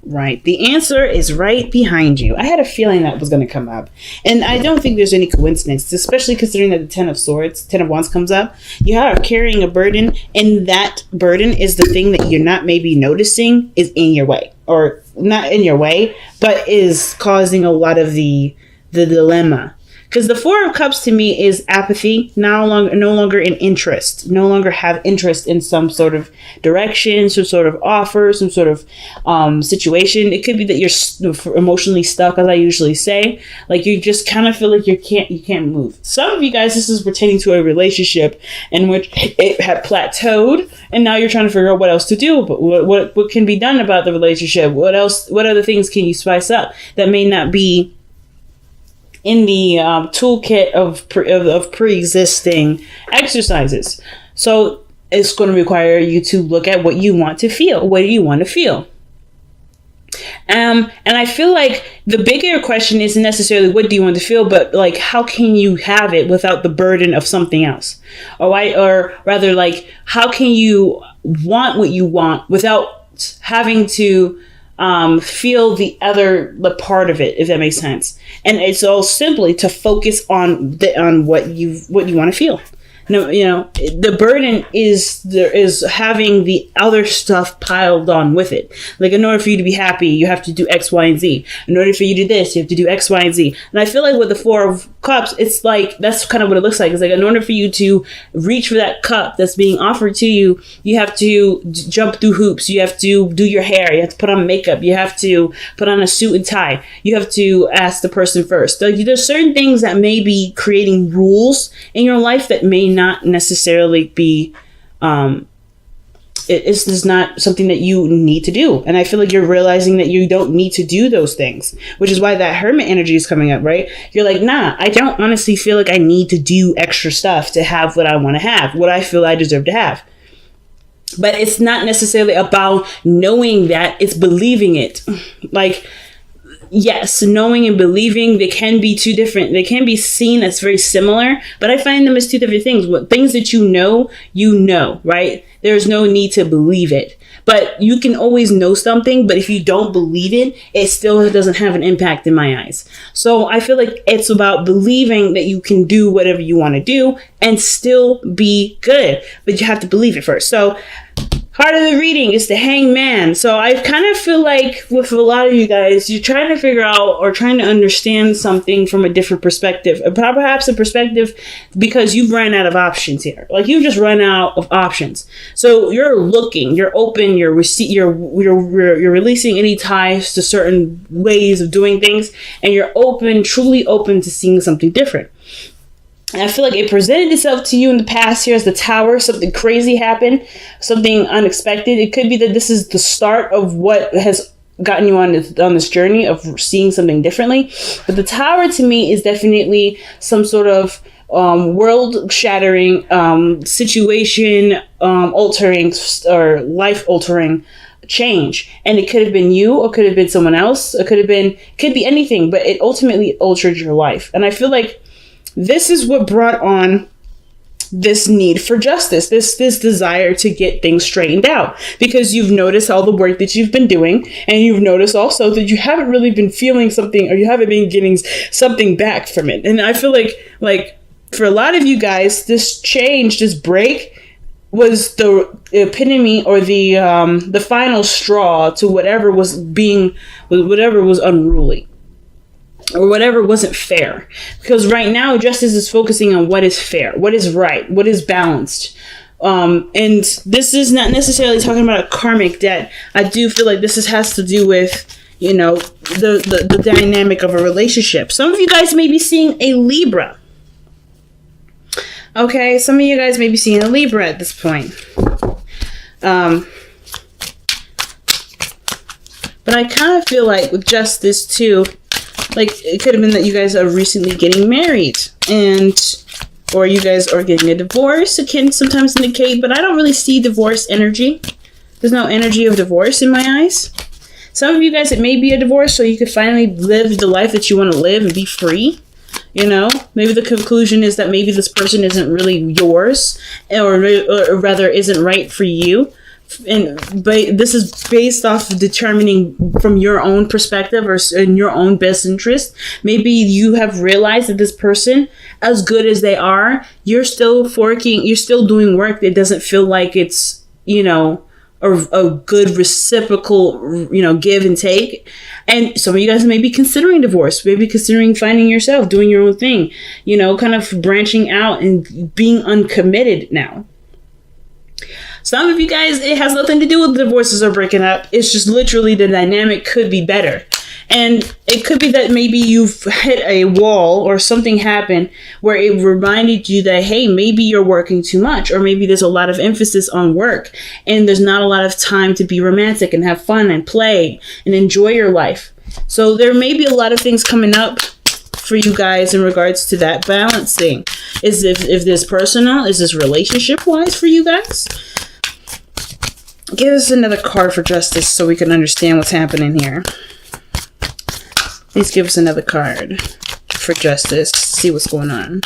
Right. The answer is right behind you. I had a feeling that was going to come up. And I don't think there's any coincidence, especially considering that the Ten of Swords, Ten of Wands comes up. You are carrying a burden, and that burden is the thing that you're not maybe noticing is in your way. Or not in your way, but is causing a lot of the dilemma. Because the Four of Cups to me is apathy, no longer in interest, no longer have interest in some sort of direction, some sort of offer, some sort of situation. It could be that you're emotionally stuck, as I usually say. Like you just kind of feel like you can't move. Some of you guys, this is pertaining to a relationship in which it had plateaued, and now you're trying to figure out what else to do. But what can be done about the relationship? What else? What other things can you spice up that may not be in the toolkit of pre-existing exercises? So it's going to require you to look at what you want to feel. What do you want to feel? And I feel like the bigger question isn't necessarily what do you want to feel, but like how can you have it without the burden of something else? Or rather, like how can you want what you want without having to feel the part of it, if that makes sense. And it's all simply to focus on what you want to feel. No, the burden is having the other stuff piled on with it. Like in order for you to be happy, you have to do X, Y, and Z. In order for you to do this, you have to do X, Y, and Z. And I feel like with the Four of Cups, it's like that's kind of what it looks like. It's like in order for you to reach for that cup that's being offered to you, you have to jump through hoops. You have to do your hair. You have to put on makeup. You have to put on a suit and tie. You have to ask the person first. Like there's certain things that may be creating rules in your life that may not necessarily be it's not something that you need to do. And I feel like you're realizing that you don't need to do those things, which is why that Hermit energy is coming up, right? You're like, nah, I don't honestly feel like I need to do extra stuff to have what I want to have, what I feel I deserve to have. But it's not necessarily about knowing that, it's believing it. Like, yes, knowing and believing, they can be two different. They can be seen as very similar, but I find them as two different things. What things that you know, right? There's no need to believe it. But you can always know something, but if you don't believe it, it still doesn't have an impact in my eyes. So I feel like it's about believing that you can do whatever you want to do and still be good, but you have to believe it first. So heart of the reading is the Hangman. So I kind of feel like with a lot of you guys, you're trying to figure out or trying to understand something from a different perspective. Perhaps a perspective because you've run out of options here. Like you've just run out of options. So you're looking, you're open, you're releasing any ties to certain ways of doing things, and you're open, truly open to seeing something different. And I feel like it presented itself to you in the past here as the Tower. Something crazy happened, something unexpected. It could be that this is the start of what has gotten you on this journey of seeing something differently. But the Tower to me is definitely some sort of world-shattering, situation-altering or life-altering change. And it could have been you, or could have been someone else. It could be anything, but it ultimately altered your life. And I feel like this is what brought on this need for justice, this desire to get things straightened out, because you've noticed all the work that you've been doing, and you've noticed also that you haven't really been feeling something, or you haven't been getting something back from it. And I feel like for a lot of you guys, this change, this break was the epitome or the final straw to whatever was unruly, or whatever wasn't fair. Because right now, justice is focusing on what is fair, what is right, what is balanced. And this is not necessarily talking about a karmic debt. I do feel like this has to do with, the dynamic of a relationship. Some of you guys may be seeing a Libra. Okay, some of you guys may be seeing a Libra at this point. But I kind of feel like with justice too, like it could have been that you guys are recently getting married, or you guys are getting a divorce. It can sometimes indicate, but I don't really see divorce energy. There's no energy of divorce in my eyes. Some of you guys, it may be a divorce, so you could finally live the life that you want to live and be free. Maybe the conclusion is that maybe this person isn't really yours, or rather isn't right for you. but this is based off of determining from your own perspective or in your own best interest. Maybe you have realized that this person, as good as they are, you're still doing work that doesn't feel like it's, a good reciprocal, give and take. And some of you guys may be considering divorce, maybe considering finding yourself, doing your own thing, kind of branching out and being uncommitted now. Some of you guys, it has nothing to do with divorces or breaking up. It's just literally the dynamic could be better. And it could be that maybe you've hit a wall or something happened where it reminded you that, hey, maybe you're working too much, or maybe there's a lot of emphasis on work and there's not a lot of time to be romantic and have fun and play and enjoy your life. So there may be a lot of things coming up for you guys in regards to that balancing. Is if this personal, is this relationship wise for you guys? Give us another card for justice so we can understand what's happening here. Please give us another card for justice. See what's going on.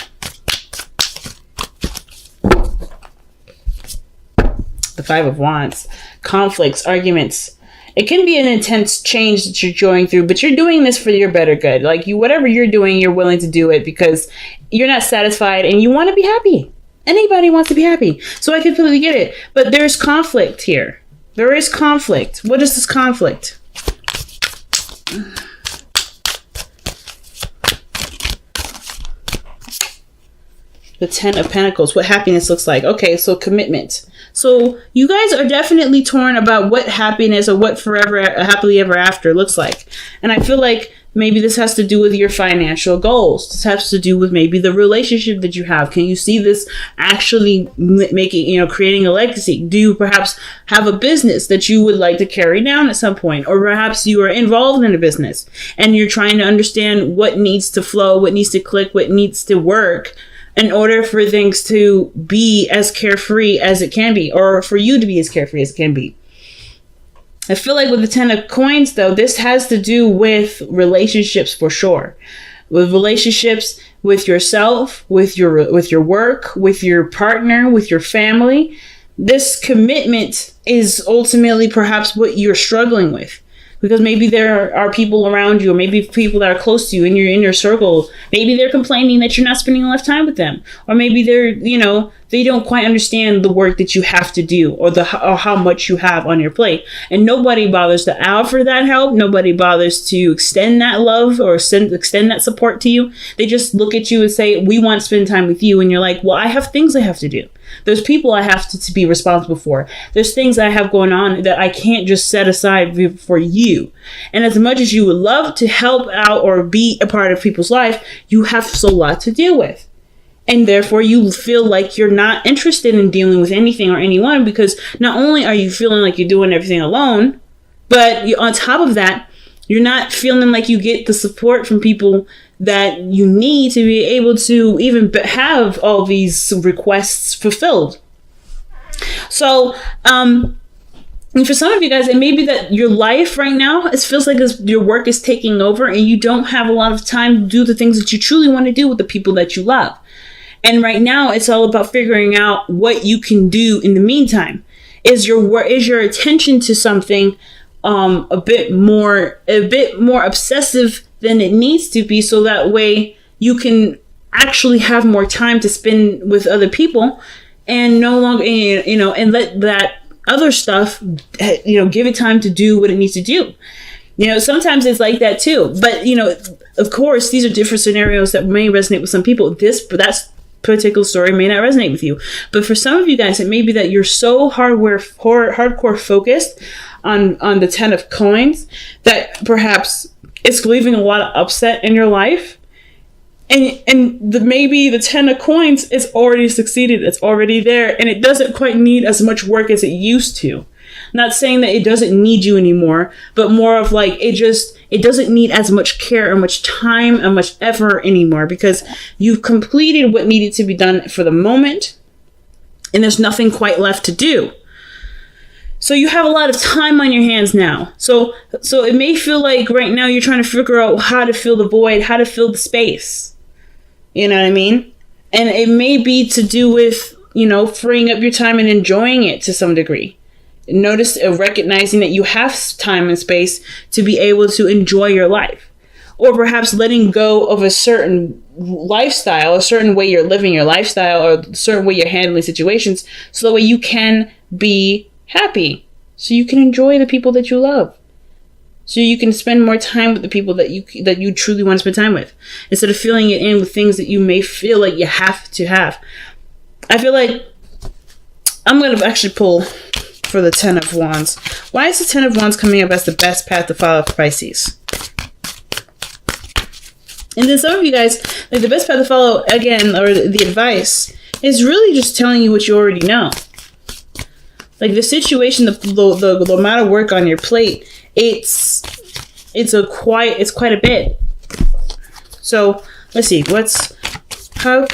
The Five of Wands. Conflicts, arguments. It can be an intense change that you're going through, but you're doing this for your better good. Like whatever you're doing, you're willing to do it because you're not satisfied and you want to be happy. Anybody wants to be happy. So I completely get it. But there's conflict here. There is conflict. What is this conflict? The Ten of Pentacles. What happiness looks like. Okay, so commitment. So you guys are definitely torn about what happiness or what forever, happily ever after looks like. And I feel like maybe this has to do with your financial goals. This has to do with maybe the relationship that you have. Can you see this actually making, creating a legacy? Do you perhaps have a business that you would like to carry down at some point? Or perhaps you are involved in a business and you're trying to understand what needs to flow, what needs to click, what needs to work in order for things to be as carefree as it can be, or for you to be as carefree as it can be. I feel like with the Ten of Coins, though, this has to do with relationships for sure. With relationships with yourself, with your work, with your partner, with your family. This commitment is ultimately perhaps what you're struggling with. Because maybe there are people around you, or maybe people that are close to you in your circle. Maybe they're complaining that you're not spending enough time with them. Or maybe they're, they don't quite understand the work that you have to do or how much you have on your plate. And nobody bothers to offer that help. Nobody bothers to extend that love or extend that support to you. They just look at you and say, we want to spend time with you. And you're like, well, I have things I have to do. There's people I have to be responsible for. There's things I have going on that I can't just set aside for you. And as much as you would love to help out or be a part of people's life, you have so lot to deal with. And therefore you feel like you're not interested in dealing with anything or anyone, because not only are you feeling like you're doing everything alone, but on top of that, you're not feeling like you get the support from people that you need to be able to even have all these requests fulfilled. So, and for some of you guys, it may be that your life right now, it feels like your work is taking over and you don't have a lot of time to do the things that you truly want to do with the people that you love. And right now, it's all about figuring out what you can do in the meantime. Is your attention to something a bit more obsessive than it needs to be, so that way you can actually have more time to spend with other people and no longer, and let that other stuff, give it time to do what it needs to do. Sometimes it's like that too. But, of course, these are different scenarios that may resonate with some people. That particular story may not resonate with you. But for some of you guys, it may be that you're so hardcore focused on the Ten of Coins that perhaps it's leaving a lot of upset in your life. And maybe the Ten of Coins is already succeeded. It's already there. And it doesn't quite need as much work as it used to. Not saying that it doesn't need you anymore, but more of like it doesn't need as much care or much time and much effort anymore, because you've completed what needed to be done for the moment and there's nothing quite left to do. So you have a lot of time on your hands now. So it may feel like right now you're trying to figure out how to fill the void, how to fill the space. You know what I mean? And it may be to do with, freeing up your time and enjoying it to some degree. Notice recognizing that you have time and space to be able to enjoy your life. Or perhaps letting go of a certain lifestyle, a certain way you're living your lifestyle, or a certain way you're handling situations, so that way you can be happy. So you can enjoy the people that you love. So you can spend more time with the people that you truly want to spend time with, instead of filling it in with things that you may feel like you have to have. I feel like I'm going to actually pull for the Ten of Wands. Why is the Ten of Wands coming up as the best path to follow for Pisces? And then some of you guys, like, the best path to follow, again, or the advice, is really just telling you what you already know. Like, the situation, the amount of work on your plate, it's quite a bit. So let's see, how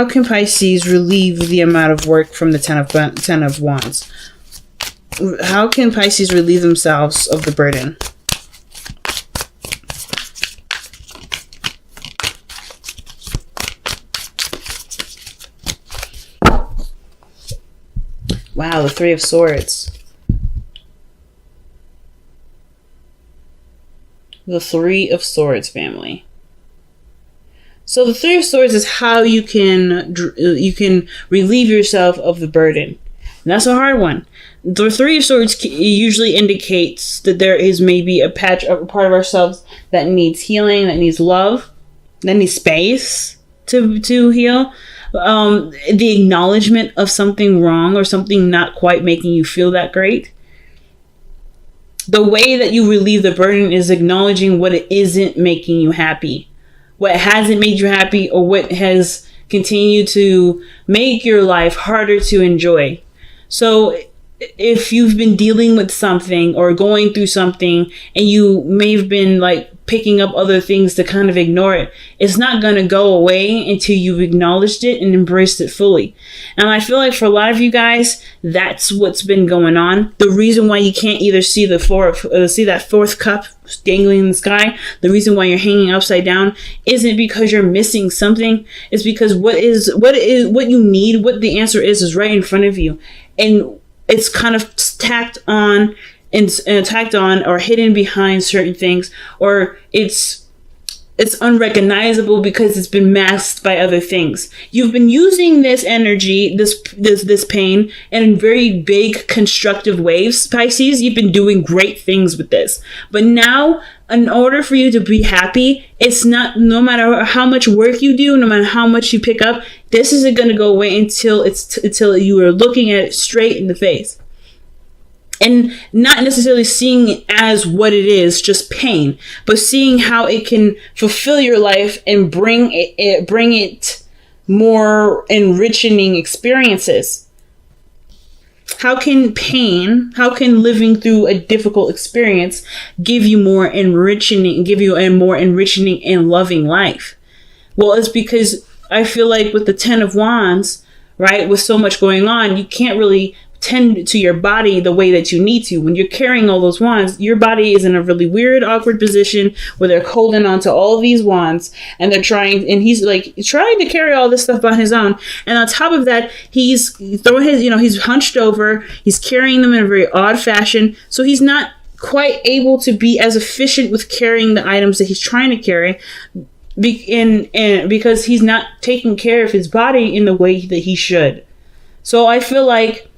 can Pisces relieve the amount of work from the Ten of Wands? How can Pisces relieve themselves of the burden? Wow, the Three of Swords. The Three of Swords, family. So the Three of Swords is how you can relieve yourself of the burden. And that's a hard one. The Three of Swords usually indicates that there is maybe a part of ourselves that needs healing, that needs love, that needs space to heal. The acknowledgement of something wrong or something not quite making you feel that great. The way that you relieve the burden is acknowledging what it isn't making you happy, what hasn't made you happy, or what has continued to make your life harder to enjoy. So if you've been dealing with something or going through something, and you may have been like picking up other things to kind of ignore it, it's not going to go away until you've acknowledged it and embraced it fully. And I feel like for a lot of you guys, that's what's been going on. The reason why you can't either see see that fourth cup dangling in the sky, the reason why you're hanging upside down, isn't because you're missing something. It's because what you need, what the answer is right in front of you, and it's kind of tacked on or hidden behind certain things, or it's unrecognizable because it's been masked by other things. You've been using this energy, this pain, in very big constructive ways, Pisces. You've been doing great things with this, but now, in order for you to be happy, it's not, no matter how much work you do, no matter how much you pick up, this isn't going to go away until you are looking at it straight in the face. And not necessarily seeing it as what it is, just pain, but seeing how it can fulfill your life and bring it more enriching experiences. How can living through a difficult experience give you a more enriching and loving life? Well, it's because I feel like with the Ten of Wands, right, with so much going on, you can't really tend to your body the way that you need to. When you're carrying all those wands, your body is in a really weird, awkward position where they're holding on to all these wands, and he's like trying to carry all this stuff on his own. And on top of that, he's hunched over, he's carrying them in a very odd fashion. So he's not quite able to be as efficient with carrying the items that he's trying to carry. Because he's not taking care of his body in the way that he should. So I feel like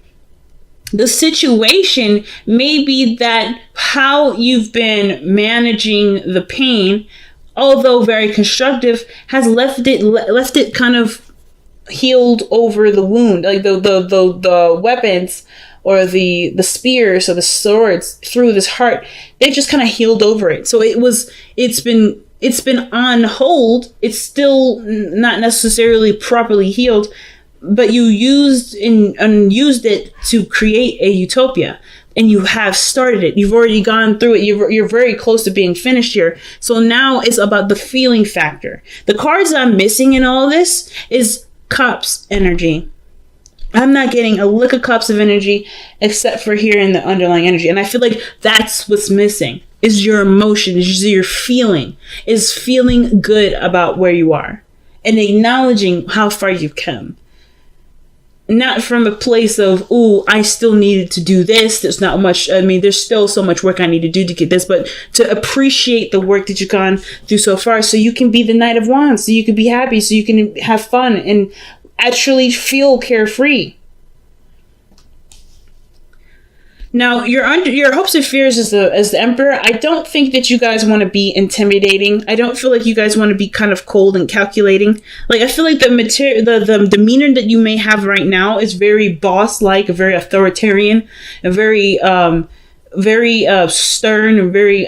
the situation may be that how you've been managing the pain, although very constructive, has left it kind of healed over the wound. Like the weapons or the spears or the swords through this heart, they just kind of healed over it. So it's been on hold. It's still not necessarily properly healed, but you used it to create a utopia, and you have started it. You've already gone through it. You're very close to being finished here. So now it's about the feeling factor. The cards I'm missing in all this is Cups energy. I'm not getting a lick of Cups of energy except for here in the underlying energy. And I feel like that's what's missing, is your emotion, is your feeling, is feeling good about where you are and acknowledging how far you've come. not from a place of, ooh, I still needed to do this. There's not much. I mean, there's still so much work I need to do to get this, but to appreciate the work that you've gone through so far, so you can be the Knight of Wands, so you can be happy, so you can have fun and actually feel carefree. Now, your hopes and fears as the Emperor. I don't think that you guys want to be intimidating. I don't feel like you guys want to be kind of cold and calculating. Like, I feel like the demeanor that you may have right now is very boss-like, very authoritarian, and very stern, and very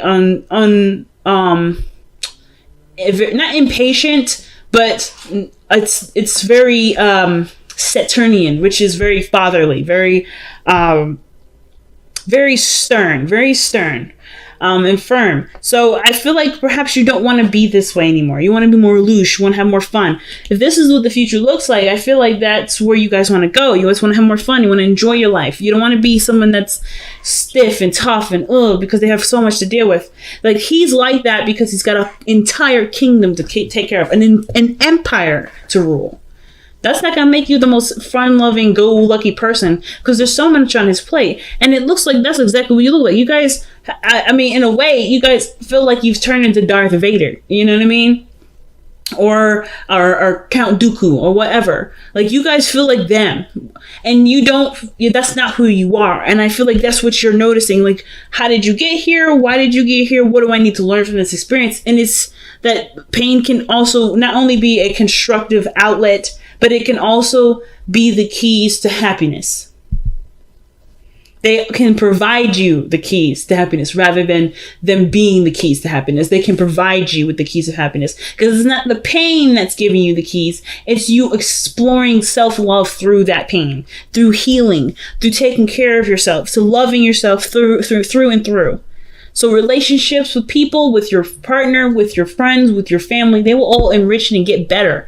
not impatient, but it's very Saturnian, which is very fatherly, very stern, and firm. So I feel like perhaps you don't want to be this way anymore. You want to be more loose. You want to have more fun. If this is what the future looks like, I feel like that's where you guys want to go. You always want to have more fun. You want to enjoy your life. You don't want to be someone that's stiff and tough and because they have so much to deal with. Like, he's like that because he's got an entire kingdom to take care of, an empire to rule. That's not gonna make you the most fun-loving, go-lucky person, because there's so much on his plate, and it looks like that's exactly what you look like. You guys, I mean, in a way, you guys feel like you've turned into Darth Vader. You know what I mean? Or Count Dooku, or whatever. Like, you guys feel like them, and you don't. That's not who you are. And I feel like that's what you're noticing. Like, how did you get here? Why did you get here? What do I need to learn from this experience? And it's that pain can also not only be a constructive outlet, but it can also be the keys to happiness. They can provide you the keys to happiness rather than them being the keys to happiness. They can provide you with the keys of happiness, because it's not the pain that's giving you the keys. It's you exploring self-love through that pain, through healing, through taking care of yourself, to loving yourself through and through. So relationships with people, with your partner, with your friends, with your family, they will all enrich and get better,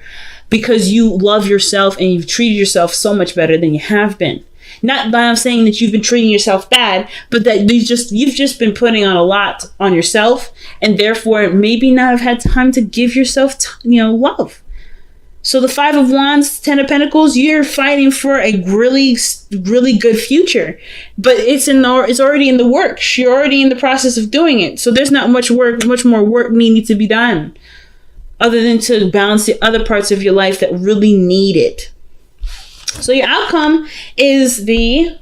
because you love yourself and you've treated yourself so much better than you have been. Not that I'm saying that you've been treating yourself bad, but that you've just been putting on a lot on yourself, and therefore maybe not have had time to give yourself, love. So the Five of Wands, Ten of Pentacles, you're fighting for a really, really good future, but it's already in the works. You're already in the process of doing it. So there's not much more work needing to be done, other than to balance the other parts of your life that really need it. So your outcome is the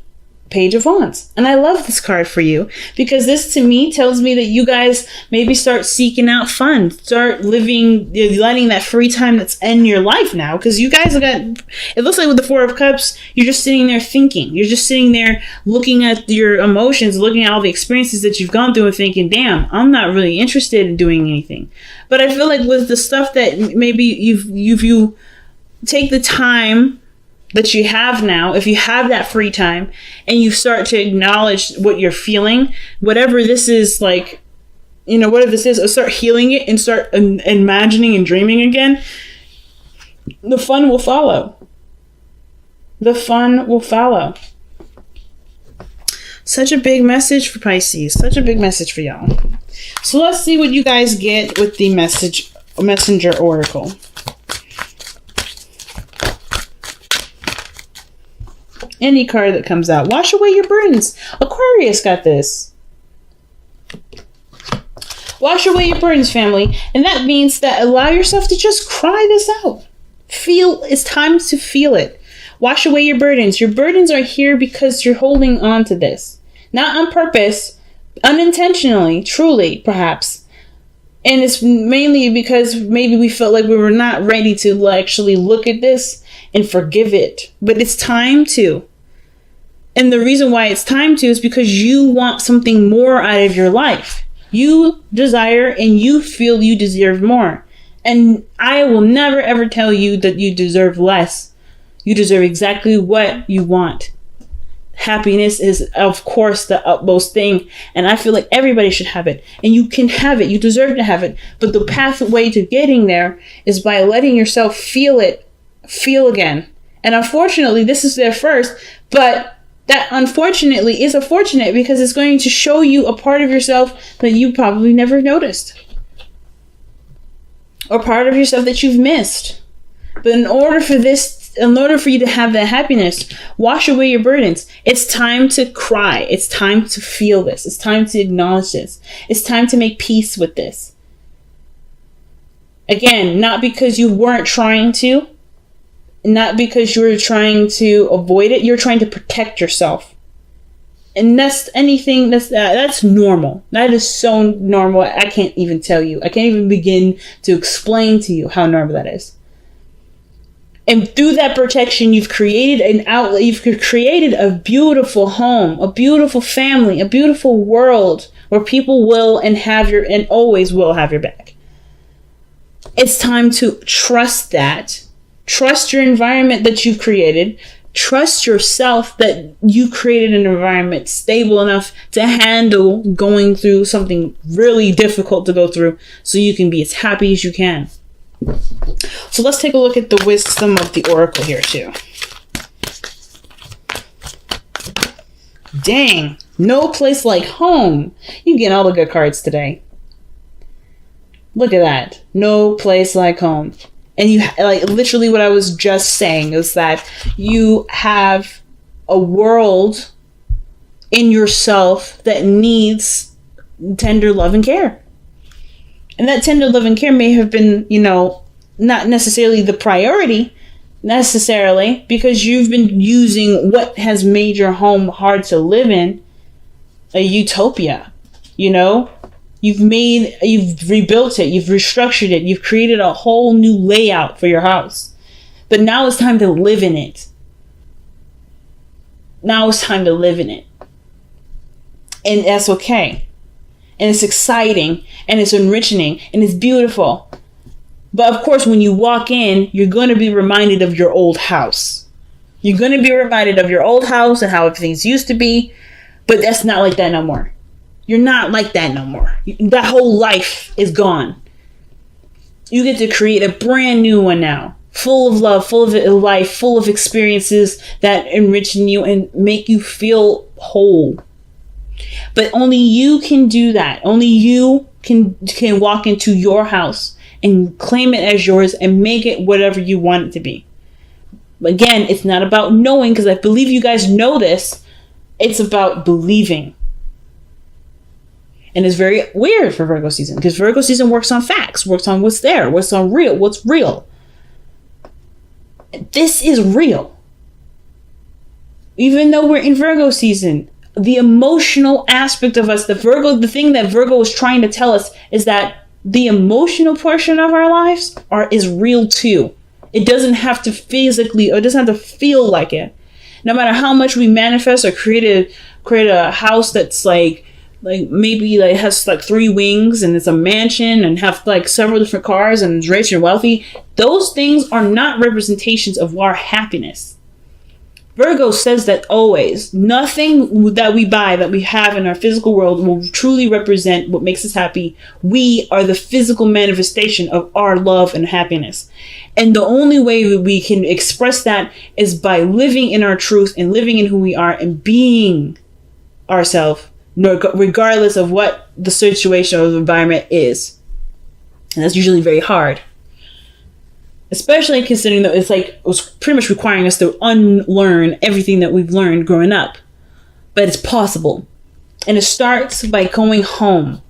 Page of Wands. And I love this card for you, because this to me tells me that you guys maybe start seeking out fun, start letting that free time that's in your life now, because you guys it looks like with the Four of Cups, you're just sitting there thinking. You're just sitting there looking at your emotions, looking at all the experiences that you've gone through and thinking, damn, I'm not really interested in doing anything. But I feel like with the stuff that maybe you take the time that you have now, if you have that free time and you start to acknowledge what you're feeling, whatever this is, like, whatever this is, or start healing it and start imagining and dreaming again, the fun will follow. The fun will follow. Such a big message for Pisces. Such a big message for y'all. So let's see what you guys get with the Messenger Oracle. Any card that comes out. Wash away your burdens. Aquarius got this. Wash away your burdens, family. And that means that allow yourself to just cry this out. It's time to feel it. Wash away your burdens. Your burdens are here because you're holding on to this. Not on purpose, unintentionally, truly, perhaps. And it's mainly because maybe we felt like we were not ready to actually look at this and forgive it. But it's time to. And the reason why it's time to is because you want something more out of your life. You desire and you feel you deserve more. And I will never ever tell you that you deserve less. You deserve exactly what you want. Happiness is, of course, the utmost thing. And I feel like everybody should have it. And you can have it. You deserve to have it. But the pathway to getting there is by letting yourself feel it. Feel again. And unfortunately, this is there first. But that unfortunately is unfortunate, because it's going to show you a part of yourself that you probably never noticed. Or part of yourself that you've missed. But in order for this in order for you to have that happiness, wash away your burdens. It's time to cry. It's time to feel this. It's time to acknowledge this. It's time to make peace with this. Again, not because you weren't trying to, not because you were trying to avoid it. You're trying to protect yourself. And that's normal. That is so normal. I can't even tell you. I can't even begin to explain to you how normal that is. And through that protection, you've created an outlet. You've created a beautiful home, a beautiful family, a beautiful world where people will and always will have your back. It's time to trust that. Trust your environment that you've created. Trust yourself that you created an environment stable enough to handle going through something really difficult to go through, so you can be as happy as you can. So let's take a look at the wisdom of the oracle here too. Dang, no place like home. You get all the good cards today. Look at that. No place like home. And you, like, literally what I was just saying is that you have a world in yourself that needs tender love and care. And that tender love and care may have been, not necessarily the priority necessarily, because you've been using what has made your home hard to live in a utopia. You've rebuilt it, you've restructured it, you've created a whole new layout for your house. But now it's time to live in it. Now it's time to live in it. And that's okay. And it's exciting, and it's enriching, and it's beautiful. But of course, when you walk in, you're going to be reminded of your old house. You're going to be reminded of your old house and how things used to be. But that's not like that no more. You're not like that no more. That whole life is gone. You get to create a brand new one now. Full of love, full of life, full of experiences that enrich you and make you feel whole. But only you can do that. Only you can walk into your house and claim it as yours and make it whatever you want it to be. Again, it's not about knowing, because I believe you guys know this. It's about believing. And it's very weird for Virgo season, because Virgo season works on facts, works on what's there, what's real. This is real. Even though we're in Virgo season, the emotional aspect of us, the thing that Virgo is trying to tell us is that the emotional portion of our lives is real too. It doesn't have to physically, or it doesn't have to feel like it. No matter how much we manifest or create a house that's like maybe has 3 wings and it's a mansion and have several different cars and is rich and wealthy, those things are not representations of our happiness. Virgo says that always. Nothing that we buy, that we have in our physical world, will truly represent what makes us happy. We are the physical manifestation of our love and happiness. And the only way we can express that is by living in our truth and living in who we are and being ourselves, regardless of what the situation or the environment is. And that's usually very hard. Especially considering that it was pretty much requiring us to unlearn everything that we've learned growing up. But it's possible. And it starts by going home.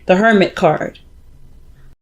The Hermit card.